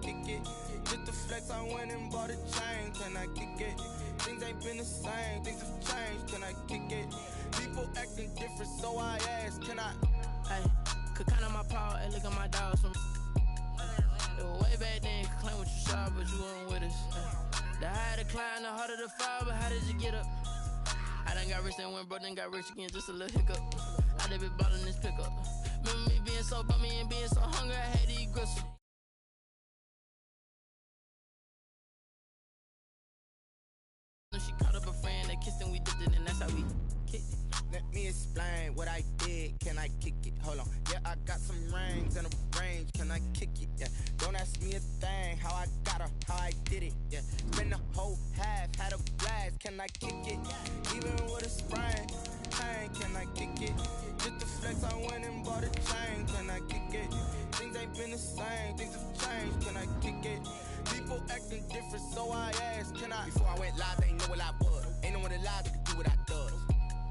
kick it? Just the flex, I went and bought a chain. Can I kick it? Things ain't been the same, things have changed. Can I kick it? People acting different, so I ask, can I? Hey, could count on my power, hey, look at my dogs from. It was way back then, could claim what you saw, but you weren't with us. The higher the climb, the harder the fall, but how did you get up? I done got rich, then went broke, then got rich again, just a little hiccup. I done been ballin' this pickup. Remember me being so bummy and being so hungry, I had to eat gristle. She caught up a friend, they kissed and we dipped it, and that's how we kicked it. Let me explain what I did. Can I kick it? Hold on. Yeah, I got some rings and a range. Can I kick it? Yeah. Don't ask me a thing. How I got her, how I did it. Yeah. Spend the whole half, had a blast. Can I kick it? Even with a sprain. Pain, can I kick it? Just the flex, I went and bought a chain. Can I kick it? Things ain't been the same. Things have changed. Can I kick it? People acting different, so I asked, can I? Before I went live, they ain't know what I was. Ain't no one alive that could do what I does.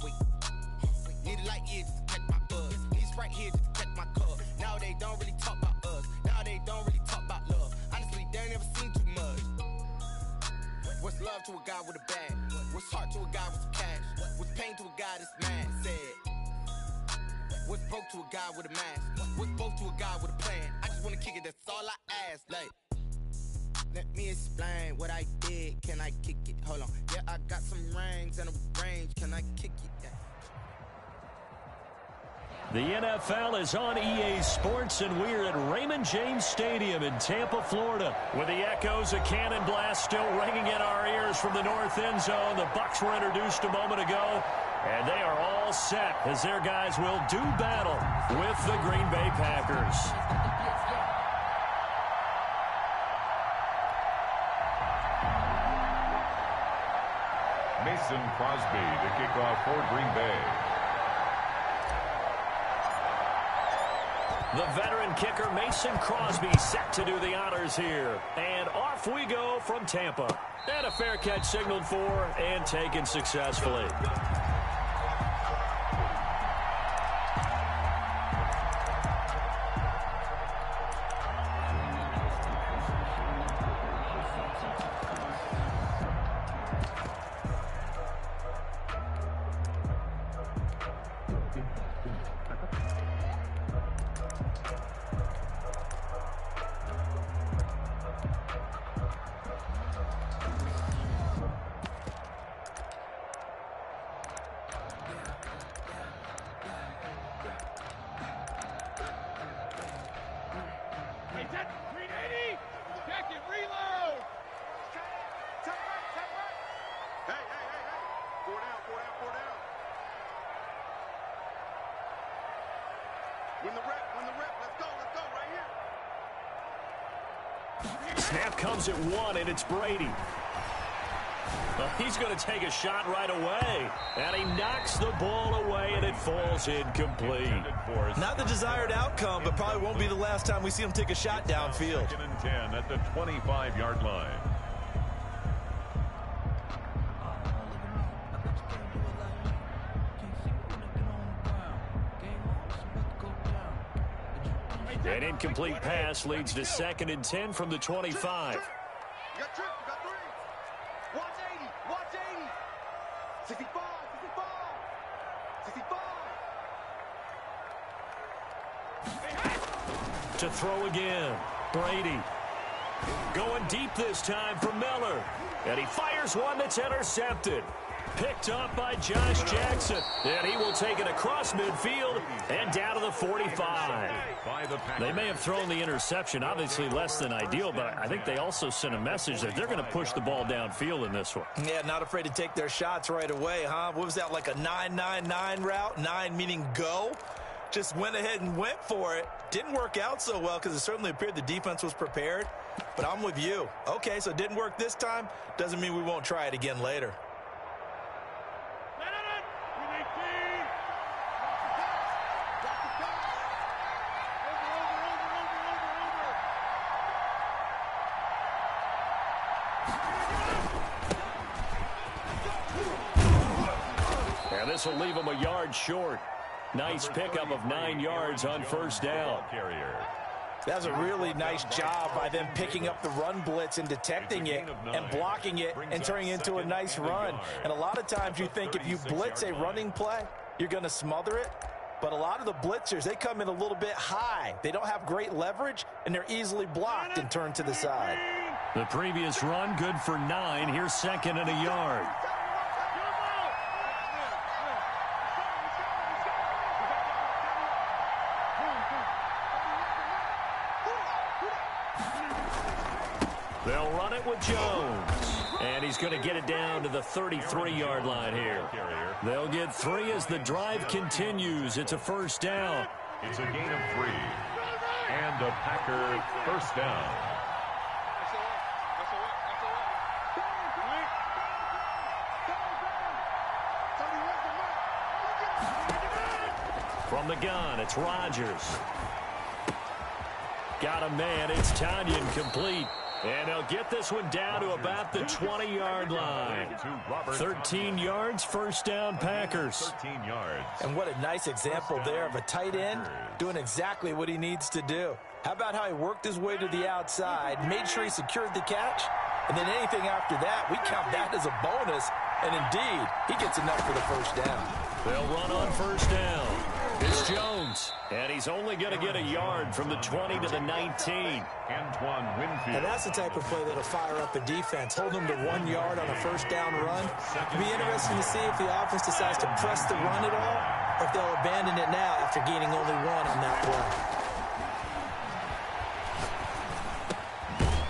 Wait. Need a light year just to catch my buzz. Need Sprite here just to catch my cup. Now they don't really talk about us. Now they don't really talk about love. Honestly, they ain't never seen too much. What's love to a guy with a bag? What's heart to a guy with some cash? What's pain to a guy that's mad? Said. What's broke to a guy with a mask? What's both to a guy with a plan? I just wanna kick it, that's all I ask. Like, let me explain what I did. Can I kick it? Hold on. Yeah, I got some rings and a range. Can I kick it? Yeah. The NFL is on EA Sports, and we're at Raymond James Stadium in Tampa, Florida. With the echoes of Cannon Blast still ringing in our ears from the north end zone. The Bucs were introduced a moment ago, and they are all set as their guys will do battle with the Green Bay Packers. Mason Crosby to kick off for Green Bay. The veteran kicker Mason Crosby set to do the honors here. And off we go from Tampa. And a fair catch signaled for and taken successfully. Snap comes at one, and it's Brady. Well, he's going to take a shot right away. And he knocks the ball away, and it falls incomplete. Not the desired outcome, but probably won't be the last time we see him take a shot downfield. 2nd and 10 at the 25-yard line. An incomplete pass leads to 2nd and 10 from the 25. You got tripped. You got three. Watch 80. Watch 80. 65. 65. 65. To throw again. Brady. Going deep this time for Miller. And he fires one that's intercepted. Picked up by Josh Jackson. And he will take it across midfield and down to the 45. They may have thrown the interception, obviously less than ideal, but I think they also sent a message that they're going to push the ball downfield in this one. Yeah, not afraid to take their shots right away, huh? What was that, like a 9-9-9 route? 9 meaning go? Just went ahead and went for it. Didn't work out so well because it certainly appeared the defense was prepared. But I'm with you. Okay, so it didn't work this time. Doesn't mean we won't try it again later. This will leave him a yard short. Nice pickup of 9 yards on first down. Carrier. That was a really nice job by them picking up the run blitz and detecting it and blocking it and turning it into a nice run. And a lot of times you think if you blitz a running play, you're going to smother it. But a lot of the blitzers, they come in a little bit high. They don't have great leverage, and they're easily blocked and turned to the side. The previous run, good for 9. Here's 2nd and a yard. They'll run it with Jones. And he's going to get it down to the 33-yard line here. They'll get 3 as the drive continues. It's a first down. It's a gain of 3. And a Packer first down. From the gun, it's Rodgers. Got a man. It's Tanyan complete. And they'll get this one down to about the 20-yard line. 13 yards, first down, Packers. 13 yards. And what a nice example there of a tight end doing exactly what he needs to do. How about how he worked his way to the outside, made sure he secured the catch, and then anything after that, we count that as a bonus. And indeed, he gets enough for the first down. They'll run on first down. It's Jones, and he's only going to get a yard from the 20 to the 19. Antoine Winfield. And that's the type of play that'll fire up a defense. Hold them to 1 yard on a first down run. It'll be interesting to see if the offense decides to press the run at all, or if they'll abandon it now after gaining only 1 on that play.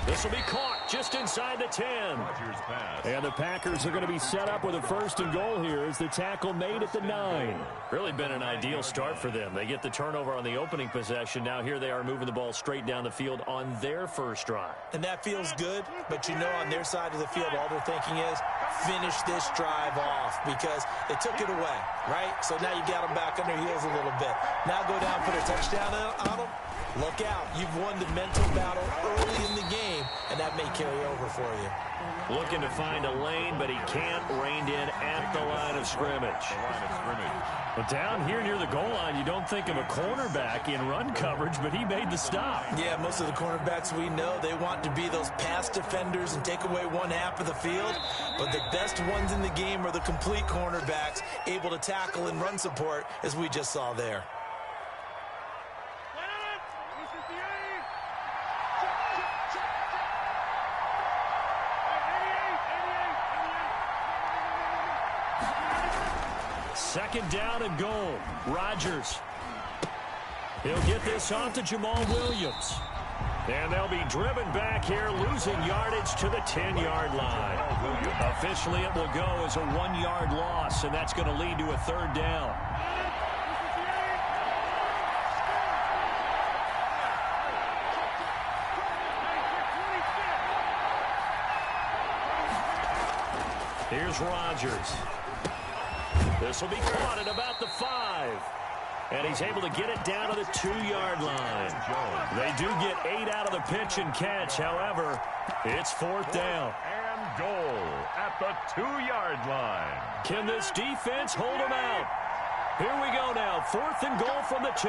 This will be caught just inside the 10. And the Packers are going to be set up with a first and goal here as the tackle made at the 9. Really been an ideal start for them. They get the turnover on the opening possession. Now here they are moving the ball straight down the field on their first drive. And that feels good, but you know on their side of the field all they're thinking is finish this drive off because they took it away, right? So now you got them back on their heels a little bit. Now go down, put a touchdown on them. Look out. You've won the mental battle early in the game, and that may carry over for you. Looking to find a lane, but he can't. Reined in at the line of scrimmage. But down here near the goal line, you don't think of a cornerback in run coverage, but he made the stop. Yeah, most of the cornerbacks we know, they want to be those pass defenders and take away one half of the field. But the best ones in the game are the complete cornerbacks, able to tackle and run support, as we just saw there. Second down and goal. Rodgers. He'll get this off to Jamal Williams. And they'll be driven back here, losing yardage to the 10-yard line. Officially, it will go as a 1-yard loss, and that's going to lead to a third down. Here's Rodgers. This will be caught at about the 5. And he's able to get it down to the 2-yard line. They do get 8 out of the pitch and catch. However, it's fourth down. And goal at the 2-yard line. Can this defense hold them out? Here we go now. Fourth and goal from the 2.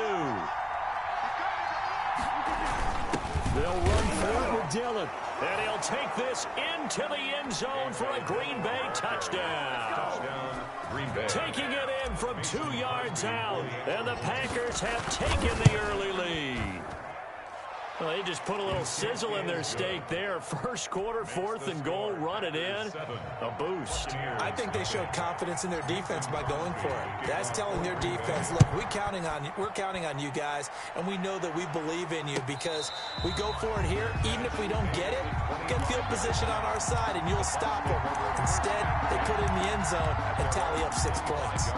They'll run for it with Dillon. And he'll take this into the end zone for a Green Bay touchdown. Touchdown, Green Bay. Taking it in from 2 yards out. And the Packers have taken the early lead. Well, they just put a little sizzle in their steak there. First quarter, fourth and goal, run it in. A boost. I think they showed confidence in their defense by going for it. That's telling their defense, look, we're counting on you guys, and we know that we believe in you because we go for it here. Even if we don't get it, get field position on our side, and you'll stop them. Instead, they put it in the end zone and tally up 6 points.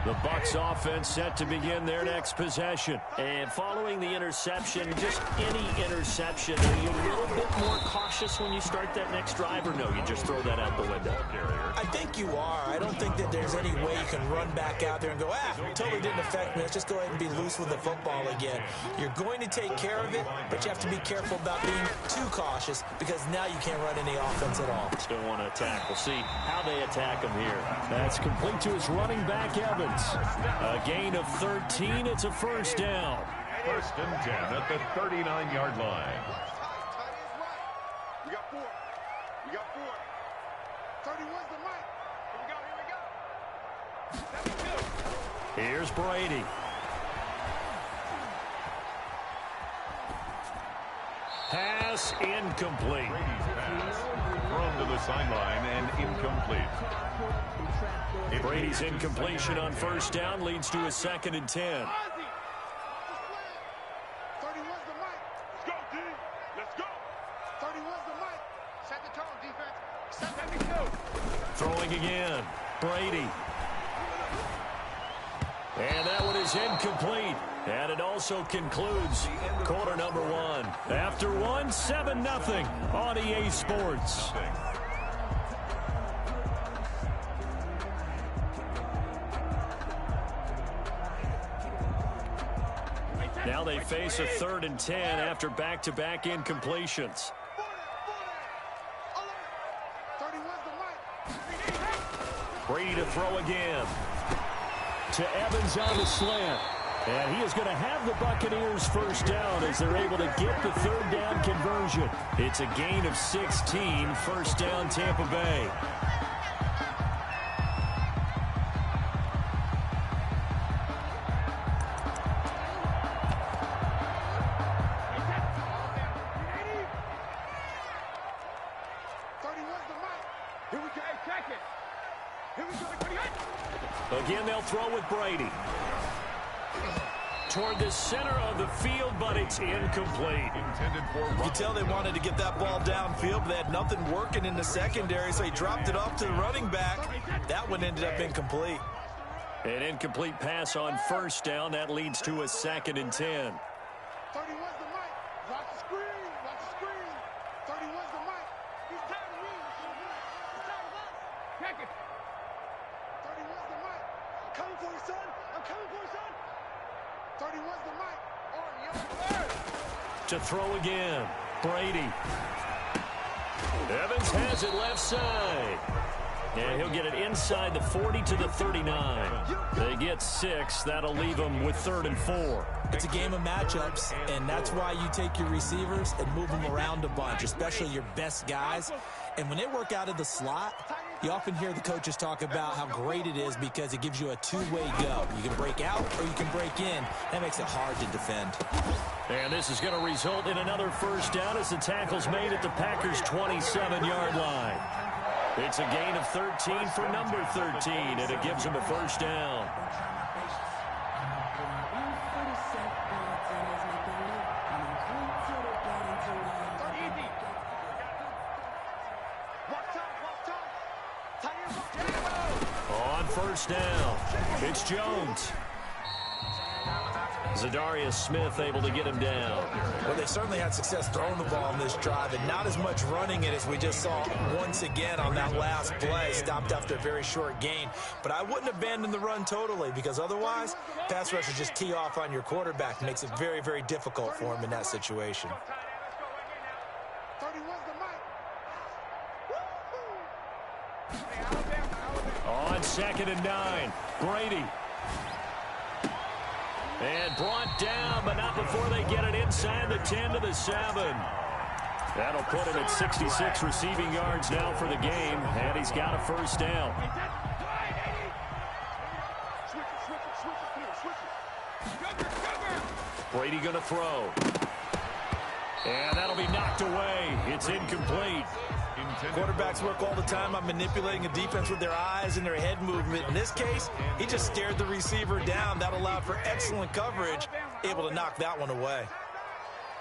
The Bucs offense set to begin their next possession. And following the interception, just any interception, are you a little bit more cautious when you start that next drive, or no, you just throw that out the window? I think you are. I don't think that there's any way you can run back out there and go, totally didn't affect me. Let's just go ahead and be loose with the football again. You're going to take care of it, but you have to be careful about being too cautious because now you can't run any offense at all. Still want to attack. We'll see how they attack him here. That's complete to his running back, Evans. A gain of 13. It's a first down. First and 10 at the 39-yard line. We got 4. We got 4. 31's the mic. Here we go. Here's Brady. Pass incomplete. Brady's pass thrown to the sideline and incomplete. Brady's incompletion on first down leads to a 2nd and 10. 31's the mic. Let's go, D. Let's go. 31's the mic. Set the tone, defense. Set that go. Throwing again. Brady. And that one is incomplete. And it also concludes quarter number 1. After 1, 7-0 on EA Sports. Now they face a 3rd and 10 after back-to-back incompletions. 31's the mic. Brady to throw again. To Evans on the slant. And he is going to have the Buccaneers first down as they're able to get the 3rd down conversion. It's a gain of 16, first down Tampa Bay. Again, they'll throw with Brady. Toward the center of the field, but it's incomplete. You can tell they wanted to get that ball downfield, but they had nothing working in the secondary, so he dropped it off to the running back. That one ended up incomplete. An incomplete pass on first down. That leads to a 2nd and 10. 31's the mic. Watch the screen. Watch the screen. 31's the mic. He's tired of me. He's tired of us. Check it. 31's the mic. I'm coming for you, son. I'm coming for you, son. 31's the mic. To throw again. Brady. Evans has it left side. And he'll get it inside the 40 to the 39. They get 6. That'll leave them with 3rd and 4. It's a game of matchups, and that's why you take your receivers and move them around a bunch, especially your best guys. And when they work out of the slot, you often hear the coaches talk about how great it is because it gives you a two-way go. You can break out or you can break in. That makes it hard to defend. And this is going to result in another first down as the tackle's made at the Packers' 27-yard line. It's a gain of 13 for number 13, and it gives them a first down. On first down, it's Jones. Zadarius Smith able to get him down. Well, they certainly had success throwing the ball on this drive and not as much running it as we just saw once again on that last play. Stopped after a very short gain. But I wouldn't abandon the run totally because otherwise, pass rushers just tee off on your quarterback. Makes it very, very difficult for him in that situation. 31's the mic. On 2nd and 9, Brady. And brought down, but not before they get it inside the 10 to the 7. That'll put him at 66 receiving yards now for the game, and he's got a first down. Brady going to throw. And that'll be knocked away. It's incomplete. Quarterbacks work all the time on manipulating a defense with their eyes and their head movement. In this case, he just stared the receiver down. That allowed for excellent coverage, able to knock that one away.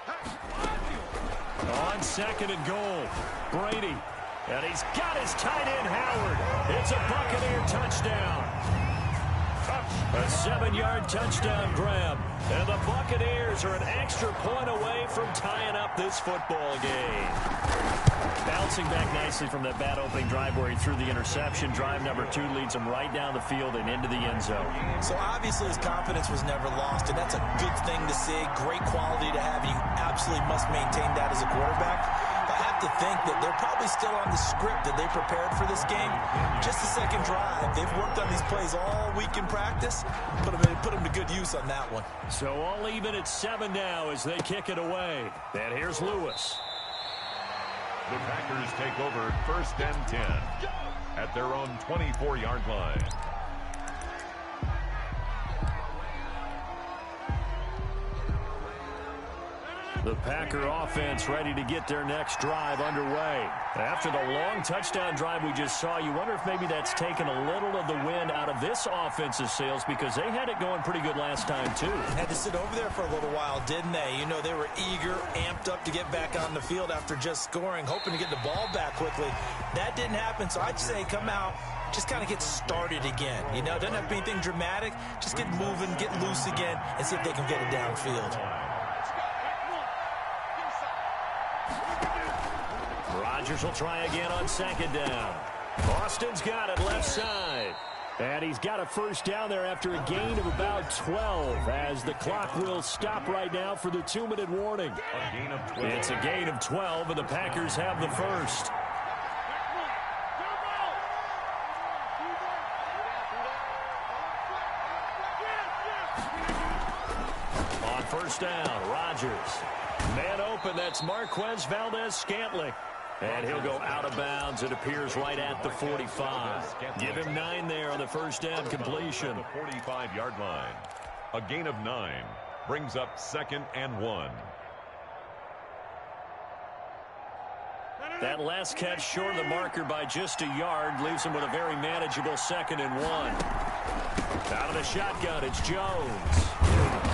On 2nd and goal, Brady. And he's got his tight end, Howard. It's a Buccaneer touchdown. A 7-yard touchdown grab. And the Buccaneers are an extra point away from tying up this football game. Bouncing back nicely from that bad opening drive where he threw the interception. Drive number 2 leads him right down the field and into the end zone. So obviously his confidence was never lost, and that's a good thing to see. Great quality to have. You absolutely must maintain that as a quarterback. But have to think that they're probably still on the script that they prepared for this game. Just a second drive. They've worked on these plays all week in practice. Put them to good use on that one. So all even at 7 now as they kick it away. And here's Lewis. The Packers take over 1st and 10 at their own 24-yard line. The Packer offense ready to get their next drive underway. After the long touchdown drive we just saw, you wonder if maybe that's taken a little of the wind out of this offense's sails because they had it going pretty good last time, too. Had to sit over there for a little while, didn't they? You know, they were eager, amped up to get back on the field after just scoring, hoping to get the ball back quickly. That didn't happen, so I'd say come out, just kind of get started again. You know, doesn't have to be anything dramatic. Just get moving, get loose again, and see if they can get it downfield. Rodgers will try again on 2nd down. Austin's got it left side. And he's got a first down there after a gain of about 12 as the clock will stop right now for the 2-minute warning. A gain of 12. It's a gain of 12, and the Packers have the first. On 1st down, Rodgers. Man open, that's Marquez Valdes-Scantling. And he'll go out of bounds, it appears, right at the 45. Give him 9 there on the first down completion. The 45-yard line. A gain of 9 brings up 2nd and 1. That last catch short of the marker by just a yard leaves him with a very manageable 2nd and 1. Out of the shotgun, it's Jones.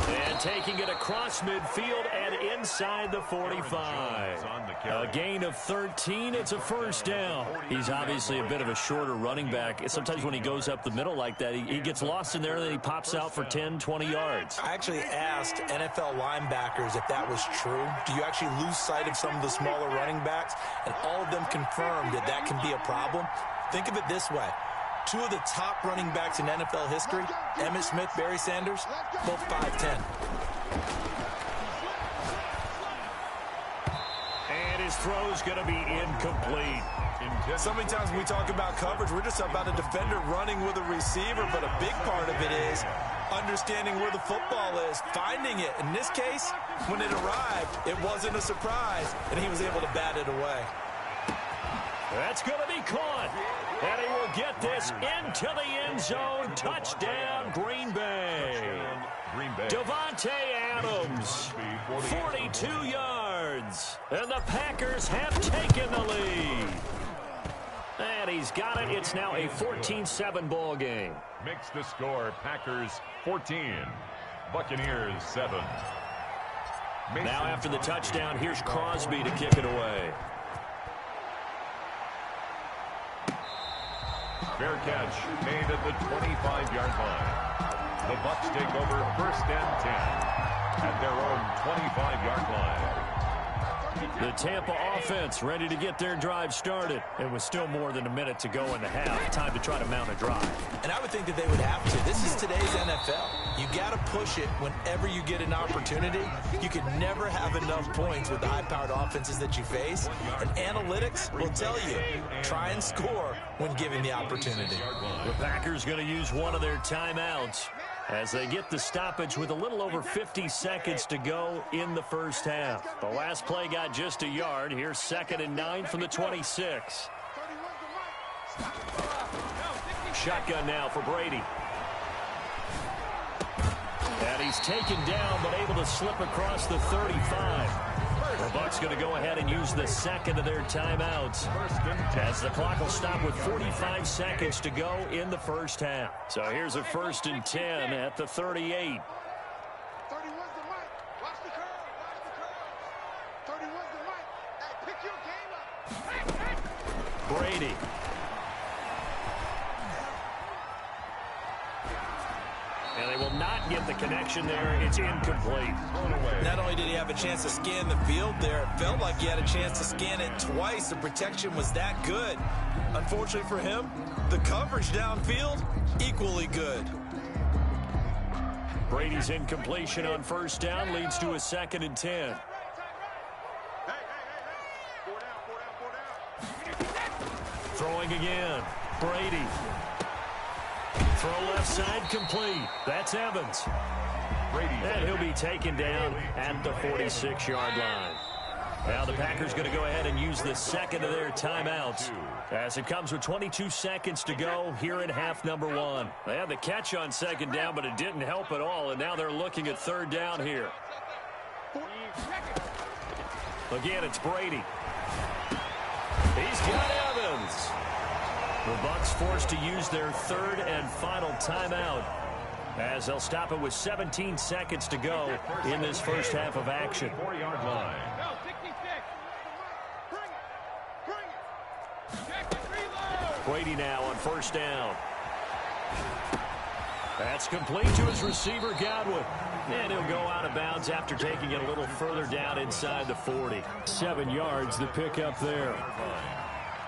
And taking it across midfield and inside the 45. A gain of 13. It's a first down. He's obviously a bit of a shorter running back. Sometimes when he goes up the middle like that, he gets lost in there and then he pops out for 10, 20 yards. I actually asked NFL linebackers if that was true. Do you actually lose sight of some of the smaller running backs? And all of them confirmed that that can be a problem. Think of it this way. 2 of the top running backs in NFL history, Emmitt Smith, Barry Sanders, both 5'10". And his throw's going to be incomplete. So many times when we talk about coverage, we're just about a defender running with a receiver, but a big part of it is understanding where the football is, finding it. In this case, when it arrived, it wasn't a surprise, and he was able to bat it away. That's going to be caught. And he will get this into the end zone. Touchdown, Green Bay. Davante Adams, 42 yards. And the Packers have taken the lead. And he's got it. It's now a 14-7 ball game. Makes the score Packers 14, Buccaneers 7. Now after the touchdown, here's Crosby to kick it away. Fair catch made at the 25-yard line. The Bucs take over 1st and 10 at their own 25-yard line. The Tampa offense ready to get their drive started. It was still more than a minute to go in the half. Time to try to mount a drive. And I would think that they would have to. This is today's NFL. You got to push it whenever you get an opportunity. You can never have enough points with the high-powered offenses that you face. And analytics will tell you, try and score when given the opportunity. The Packers going to use one of their timeouts as they get the stoppage with a little over 50 seconds to go in the first half. The last play got just a yard. Here's 2nd and 9 from the 26. Shotgun now for Brady. And he's taken down but able to slip across the 35. The Bucs going to go ahead and use the second of their timeouts as the clock will stop with 45 seconds to go in the first half. So here's a 1st and 10 at the 38. 31's the mic. Watch the curve. Watch the curve. 31's the mic. Hey, pick your game up. Brady. And they will not get the connection there. It's incomplete. Not only did he have a chance to scan the field there, it felt like he had a chance to scan it twice. The protection was that good. Unfortunately for him, the coverage downfield, equally good. Brady's incompletion on 1st down leads to a 2nd and 10. Hey. 4 down. Throwing again. Brady. Throw left side complete. That's Evans. And he'll be taken down at the 46-yard line. Now the Packers going to go ahead and use the second of their timeouts as it comes with 22 seconds to go here in half number one. They had the catch on second down, but it didn't help at all, and now they're looking at third down here. Again, it's Brady. He's got Evans. The Bucs forced to use their third and final timeout as they'll stop it with 17 seconds to go in this first half of action. 4-yard line. Brady now on first down. That's complete to his receiver, Godwin. And he'll go out of bounds after taking it a little further down inside the 40. 7 yards, the pickup there.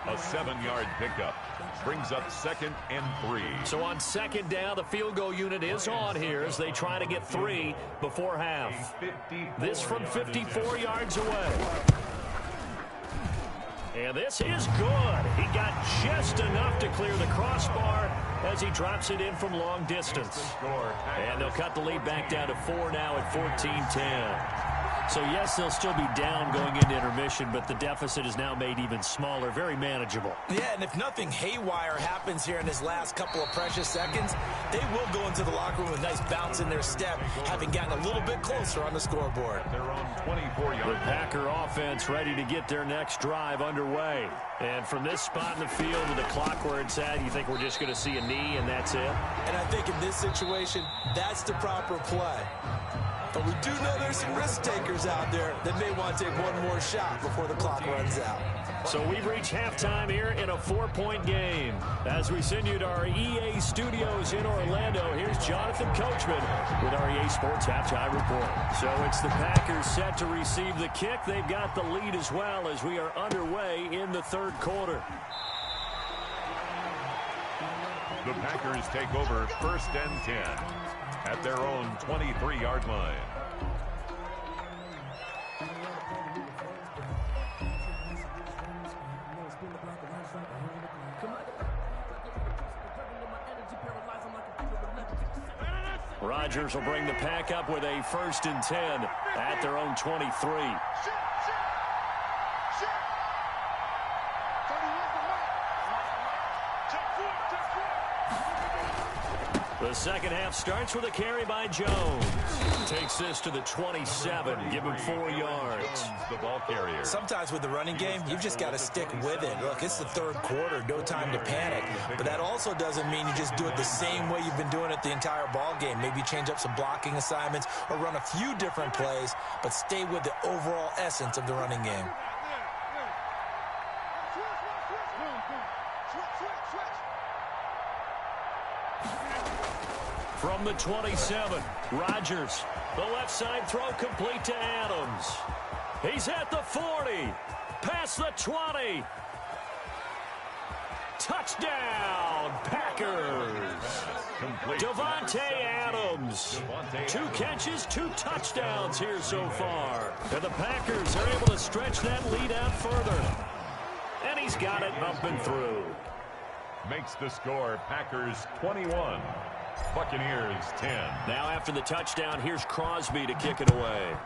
A 7-yard pickup brings up 2nd and 3. So on second down, the field goal unit is on here as they try to get 3 before half. This from 54 yards away. And this is good. He got just enough to clear the crossbar as he drops it in from long distance. And they'll cut the lead back down to 4 now at 14-10. So, yes, they'll still be down going into intermission, but the deficit is now made even smaller, very manageable. Yeah, and if nothing haywire happens here in his last couple of precious seconds, they will go into the locker room with a nice bounce in their step, having gotten a little bit closer on the scoreboard. They're on 24-yard. The Packer offense ready to get their next drive underway. And from this spot in the field with the clock where it's at, you think we're just going to see a knee and that's it? And I think in this situation, that's the proper play. But we do know there's some risk takers out there that may want to take one more shot before the clock runs out. So we've reached halftime here in a 4-point game. As we send you to our EA studios in Orlando, here's Jonathan Coachman with our EA Sports Halftime Report. So it's the Packers set to receive the kick. They've got the lead as well as we are underway in the third quarter. The Packers take over 1st and 10 at their own 23-yard line. Rodgers will bring the Pack up with a 1st and 10 at their own 23. The second half starts with a carry by Jones. Takes this to the 27. Give him 4 yards. The ball carrier. Sometimes with the running game, you've just got to stick with it. Look, it's the third quarter. No time to panic. But that also doesn't mean you just do it the same way you've been doing it the entire ball game. Maybe change up some blocking assignments or run a few different plays, but stay with the overall essence of the running game. From the 27, Rodgers. The left side throw complete to Adams. He's at the 40. Past the 20. Touchdown, Packers. Davante Adams. 2 catches, 2 touchdowns here so far. And the Packers are able to stretch that lead out further. And he's got it up and through. Makes the score Packers 21. Buccaneers 10. Now after the touchdown, here's Crosby to kick it away.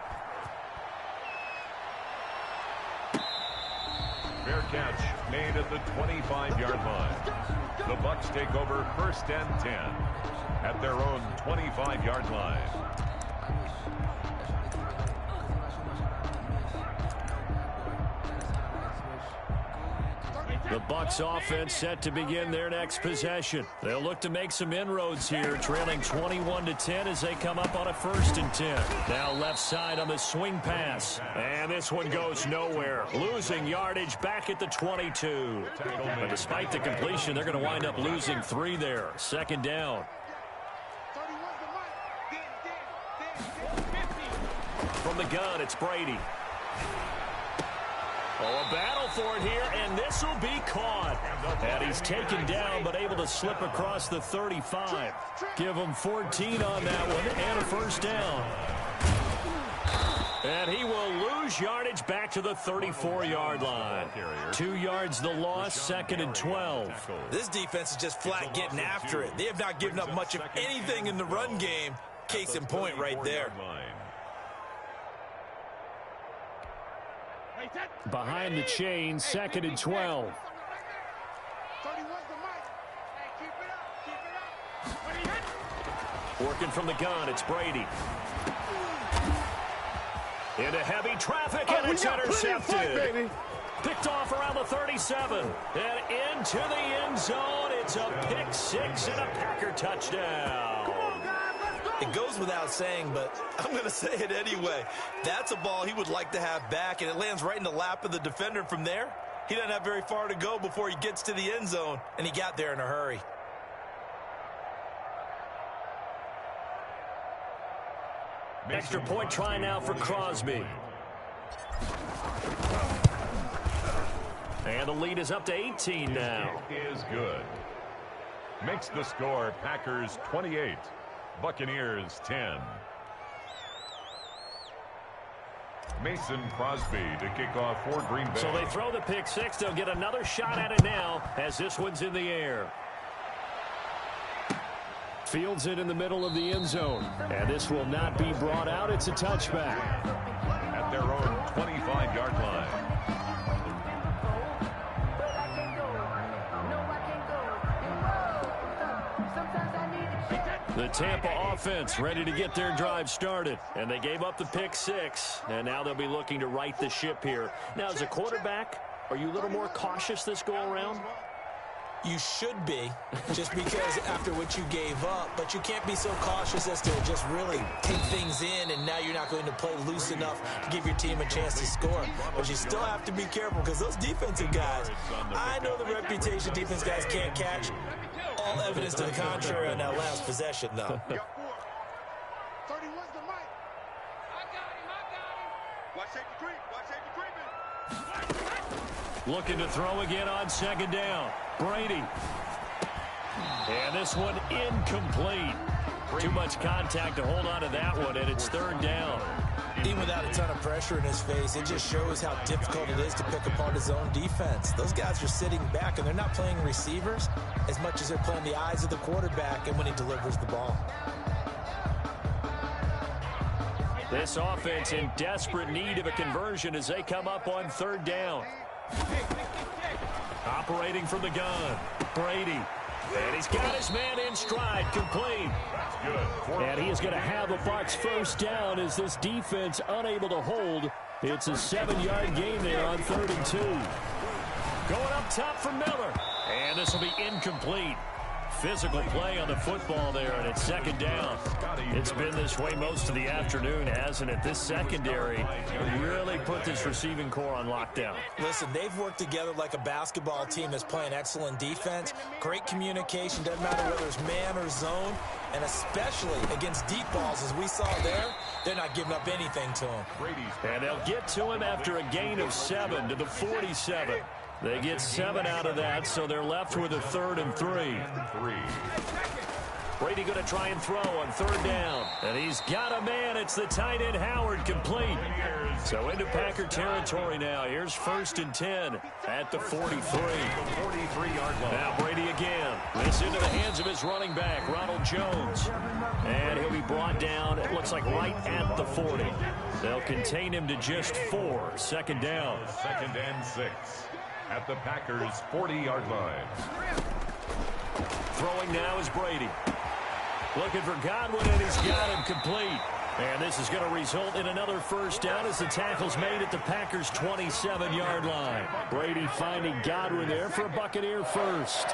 Fair catch made at the 25-yard line. The Bucs take over 1st and 10 at their own 25-yard line. The Bucs offense set to begin their next possession. They'll look to make some inroads here, trailing 21-10 as they come up on a 1st and 10. Now left side on the swing pass. And this one goes nowhere. Losing yardage back at the 22. But despite the completion, they're going to wind up losing 3 there. 2nd down. From the gun, it's Brady. Oh, a battle for it here, and this will be caught. And he's taken down, but able to slip across the 35. Give him 14 on that one, and a 1st down. And he will lose yardage back to the 34-yard line. 2 yards the loss, 2nd and 12. This defense is just flat getting after it. They have not given up much of anything in the run game. Case in point right there. Behind the chain, 2nd and 12. Working from the gun, it's Brady. Into heavy traffic, and it's intercepted. Picked off around the 37. And into the end zone. It's a pick six and a Packer touchdown. It goes without saying, but I'm going to say it anyway. That's a ball he would like to have back, and it lands right in the lap of the defender from there. He doesn't have very far to go before he gets to the end zone, and he got there in a hurry. Extra point try now for Crosby. And the lead is up to 18 now. It is good. Makes the score Packers 28, Buccaneers 10. Mason Crosby to kick off for Green Bay. So they throw the pick six. They'll get another shot at it now as this one's in the air. Fields it in the middle of the end zone. And this will not be brought out. It's a touchback. At their own 25-yard line. The Tampa offense ready to get their drive started. And they gave up the pick six. And now they'll be looking to right the ship here. Now, as a quarterback, are you a little more cautious this go-around? You should be, just because after what you gave up, but you can't be so cautious as to just really take things in, and now you're not going to play loose enough to give your team a chance to score. But you still have to be careful because those defensive guys, I know the reputation defense guys can't catch. All evidence to the contrary on that last possession, though. 31's the mic. I got him. Watch safety creep. Watch safety creeping. Looking to throw again on second down. Brady. And this one incomplete. Too much contact to hold on to that one, and it's third down. Even without a ton of pressure in his face, it just shows how difficult it is to pick apart his own defense. Those guys are sitting back, and they're not playing receivers as much as they're playing the eyes of the quarterback and when he delivers the ball. This offense in desperate need of a conversion as they come up on third down. Operating from the gun, Brady. And he's got his man in stride, complete. And he is going to have the Bucs first down as this defense unable to hold. It's a 7-yard gain there on 3rd and 2. Going up top for Miller. And this will be incomplete. Physical play on the football there, and it's second down. It's been this way most of the afternoon, hasn't it? This secondary really put this receiving core on lockdown. Listen, they've worked together like a basketball team that's playing excellent defense. Great communication, doesn't matter whether it's man or zone, and especially against deep balls, as we saw there, they're not giving up anything to him. And they'll get to him after a gain of 7 to the 47. They get 7 out of that, so they're left with a 3rd and 3. Brady going to try and throw on 3rd down. And he's got a man. It's the tight end Howard, complete. So into Packer territory now. Here's 1st and 10 at the 43. 43-yard line. Now Brady again. This into the hands of his running back, Ronald Jones. And he'll be brought down, it looks like right at the 40. They'll contain him to just 4. 2nd down. 2nd and 6. At the Packers' 40-yard line. Throwing now is Brady. Looking for Godwin, and he's got him complete. And this is going to result in another first down as the tackle's made at the Packers' 27-yard line. Brady finding Godwin there for a Buccaneer first.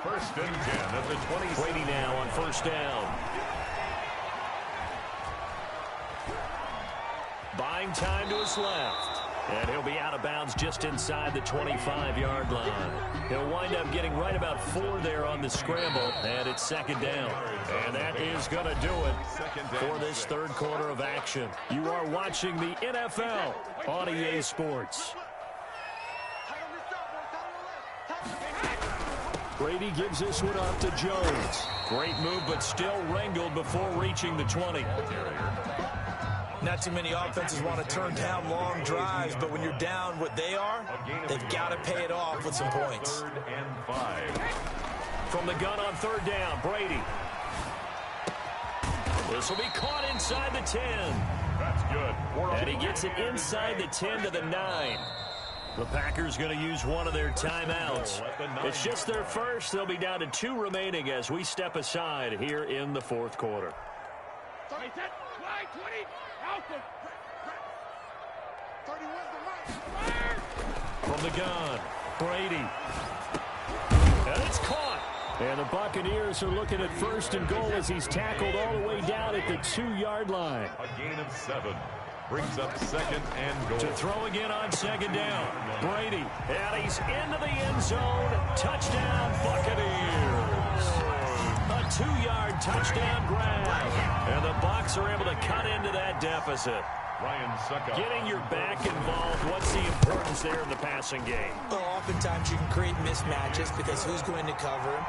1st and 10 at the 20. Brady now on 1st down. Buying time to his left. And he'll be out of bounds just inside the 25-yard line. He'll wind up getting right about 4 there on the scramble, and it's 2nd down. And that is going to do it for this 3rd quarter of action. You are watching the NFL on EA Sports. Brady gives this one off to Jones. Great move, but still wrangled before reaching the 20. Not too many offenses want to turn down long drives, but when you're down what they are, they've got to pay it off with some points. 3rd and 5. From the gun on 3rd down, Brady. This will be caught inside the 10. That's good. And he gets it inside the 10 to the 9. The Packers going to use one of their timeouts. It's just their first. They'll be down to 2 remaining as we step aside here in the 4th quarter. From the gun, Brady. And it's caught. And the Buccaneers are looking at 1st and goal as he's tackled all the way down at the 2-yard line. A gain of 7. Brings up 2nd and goal. To throw again on 2nd down. Brady. And he's into the end zone. Touchdown, Buccaneers. A 2-yard touchdown grab. And the Bucs are able to cut into that deficit. Ryan Suckup. Getting your back involved, what's the importance there in the passing game? Well, oftentimes you can create mismatches because who's going to cover him,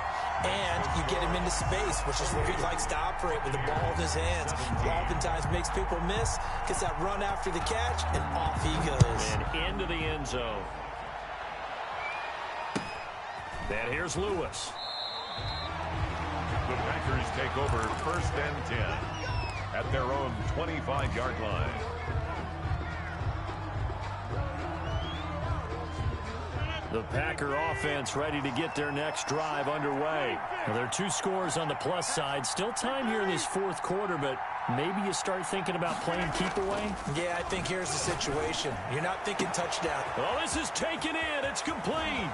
and you get him into space, which is where he likes to operate with the ball in his hands. Oftentimes makes people miss, gets that run after the catch, and off he goes. And into the end zone. And here's Lewis. The Packers take over 1st and 10 at their own 25-yard line. The Packer offense ready to get their next drive underway. Well, there are 2 scores on the plus side. Still time here in this 4th quarter, but maybe you start thinking about playing keep away? Yeah, I think here's the situation. You're not thinking touchdown. Oh, this is taken in. It's complete.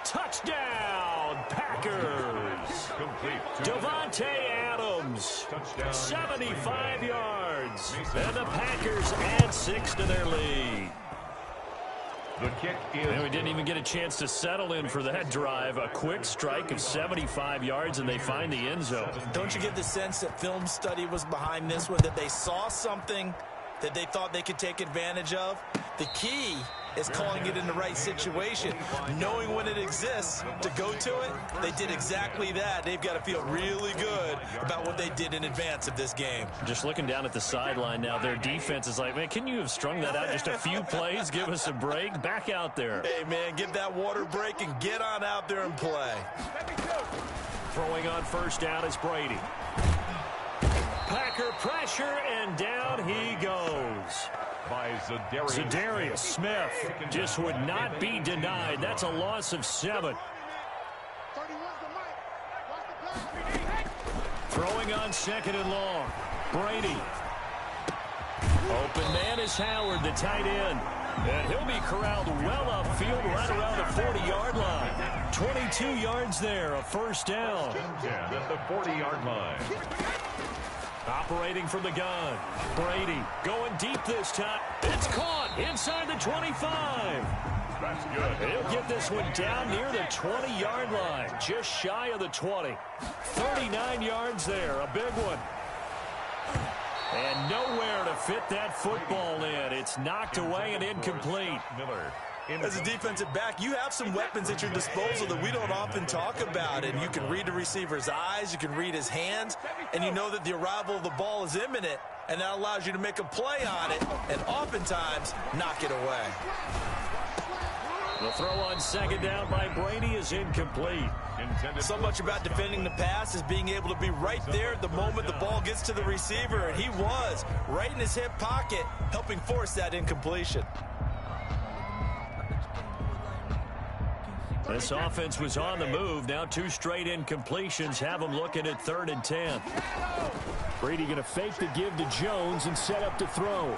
Touchdown, Packers. Complete. Devontae Adams, 75 yards. And the Packers add 6 to their lead. The kick is... And we didn't even get a chance to settle in for that drive. A quick strike of 75 yards, and they find the end zone. Don't you get the sense that film study was behind this one, that they saw something that they thought they could take advantage of? The key is calling it in the right situation, knowing when it exists to go to it. They did exactly that. They've got to feel really good about what they did in advance of this game. Just looking down at the sideline now, their defense is like, man, can you have strung that out just a few plays? Give us a break. Back out there. Hey, man, give that water break and get on out there and play. Throwing on 1st down is Brady. Packer pressure, and down he goes. By Zadarius Smith just would not be denied. That's a loss of 7. Throwing on 2nd and long. Brady. Open man is Howard, the tight end. And he'll be corralled well upfield right around the 40-yard line. 22 yards there, a 1st down. 10 at the 40-yard line. Operating from the gun. Brady going deep this time. It's caught inside the 25. That's good. He'll get this one down near the 20-yard line. Just shy of the 20. 39 yards there. A big one. And nowhere to fit that football in. It's knocked away and incomplete. Miller. As a defensive back, you have some weapons at your disposal that we don't often talk about. And you can read the receiver's eyes, you can read his hands, and you know that the arrival of the ball is imminent, and that allows you to make a play on it and oftentimes knock it away. The throw on 2nd down by Brady is incomplete. So much about defending the pass is being able to be right there at the moment the ball gets to the receiver, and he was right in his hip pocket, helping force that incompletion. This offense was on the move. Now 2 straight incompletions have them looking at 3rd and 10. Brady going to fake the give to Jones and set up to throw.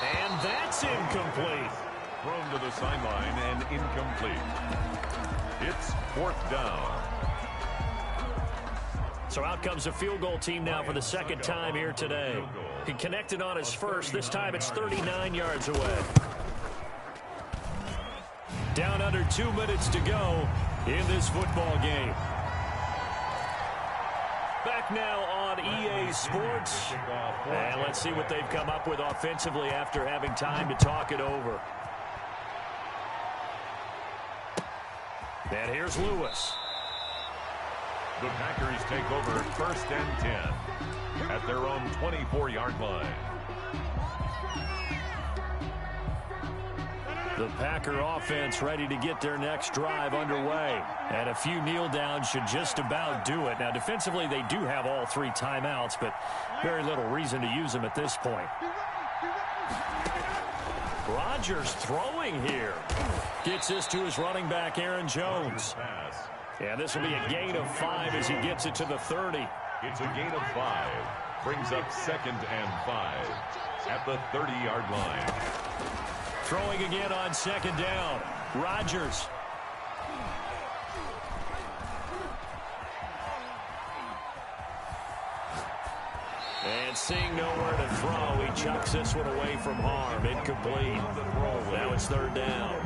And that's incomplete. Thrown to the sideline and incomplete. It's 4th down. So out comes a field goal team now for the 2nd time here today. He connected on his first. This time it's 39 yards away. Down under 2 minutes to go in this football game. Back now on EA Sports. And let's see what they've come up with offensively after having time to talk it over. And here's Lewis. The Packers take over 1st and 10 at their own 24-yard line. The Packer offense ready to get their next drive underway. And a few kneel downs should just about do it. Now, defensively, they do have all 3 timeouts, but very little reason to use them at this point. Rodgers throwing here. Gets this to his running back, Aaron Jones. And this will be a gain of 5 as he gets it to the 30. It's a gain of 5. Brings up 2nd and 5 at the 30-yard line. Throwing again on 2nd down. Rodgers. And seeing nowhere to throw, he chucks this one away from harm. Incomplete. Now it's 3rd down.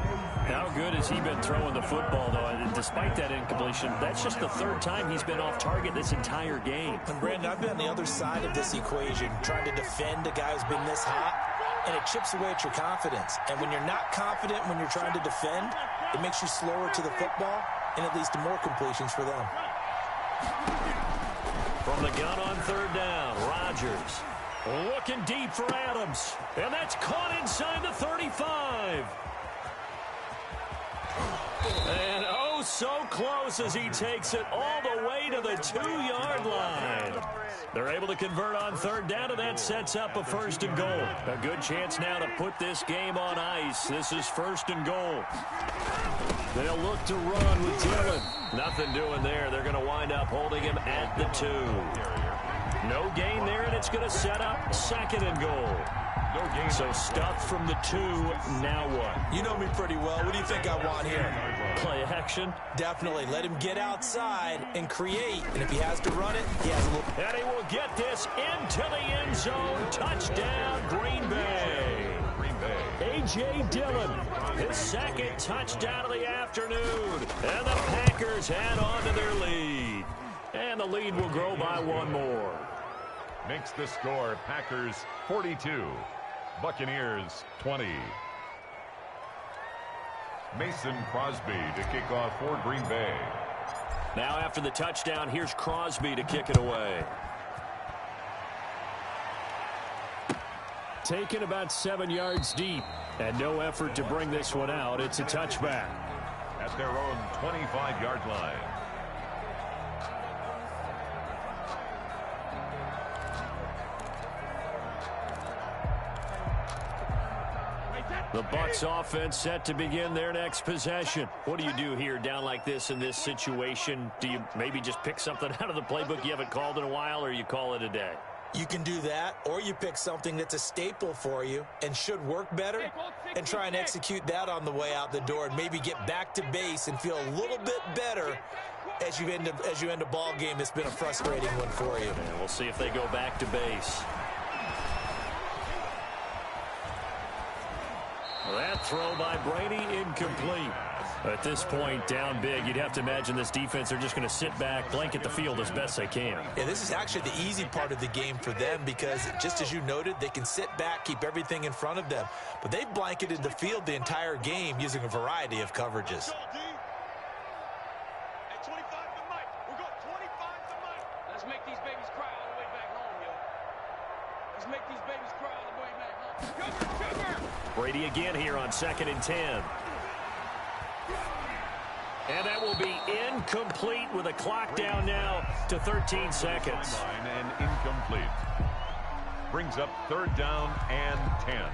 How good has he been throwing the football, though? And despite that incompletion, that's just the 3rd time he's been off target this entire game. And Brandon, I've been on the other side of this equation, trying to defend a guy who's been this hot, and it chips away at your confidence. And when you're not confident when you're trying to defend, it makes you slower to the football, and it leads to more completions for them. From the gun on 3rd down, Rodgers looking deep for Adams. And that's caught inside the 35. And oh, so close as he takes it all the way to the 2-yard line. They're able to convert on 3rd down, and that sets up a 1st and goal. A good chance now to put this game on ice. This is 1st and goal. They'll look to run with Dillon. Nothing doing there. They're going to wind up holding him at the 2. No gain there, and it's going to set up 2nd and goal. No gain. So stuffed from the 2. Now what? You know me pretty well. What do you think I want here? Play action. Definitely. Let him get outside and create. And if he has to run it, he has a little. And he will get this into the end zone. Touchdown, Green Bay. A.J. Dillon, his 2nd touchdown of the afternoon. And the Packers add on to their lead. And the lead will grow by 1 more. Makes the score Packers 42, Buccaneers 20. Mason Crosby to kick off for Green Bay. Now after the touchdown, here's Crosby to kick it away. Taken about 7 yards deep, and no effort to bring this one out. It's a touchback. At their own 25-yard line. The Bucs offense set to begin their next possession. What do you do here down like this in this situation? Do you maybe just pick something out of the playbook you haven't called in a while, or you call it a day? You can do that, or you pick something that's a staple for you and should work better and try and execute that on the way out the door and maybe get back to base and feel a little bit better as you end a ball game that's been a frustrating one for you. And we'll see if they go back to base. That throw by Brady incomplete. At this point, down big, you'd have to imagine this defense are just going to sit back, blanket the field as best they can. Yeah, this is actually the easy part of the game for them because, just as you noted, they can sit back, keep everything in front of them. But they've blanketed the field the entire game using a variety of coverages. Let's make these babies cry all the way back home, yo. Let's make these babies cry all the way back home. Cover! Brady again here on 2nd and 10. And that will be incomplete with a clock down now to 13 seconds. And incomplete. Brings up 3rd down and 10.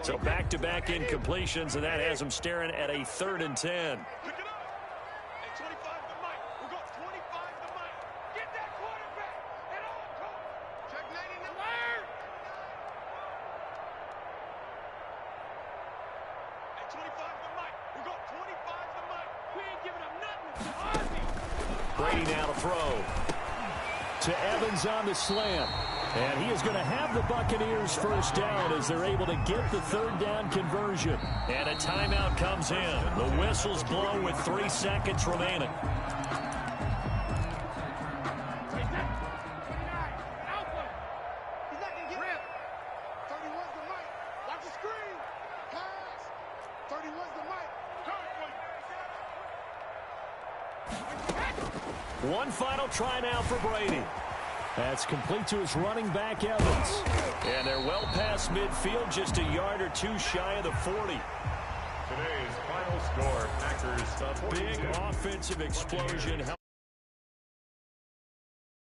So back-to-back incompletions, and that has them staring at a 3rd and 10. Brady now to throw. To Evans on the slant. And he is going to have the Buccaneers 1st down as they're able to get the 3rd down conversion. And a timeout comes in. The whistle's blown with 3 seconds remaining. One final try now for Brady. That's complete to his running back, Evans. And they're well past midfield, just a yard or two shy of the 40. Today's final score, Packers. A big offensive explosion.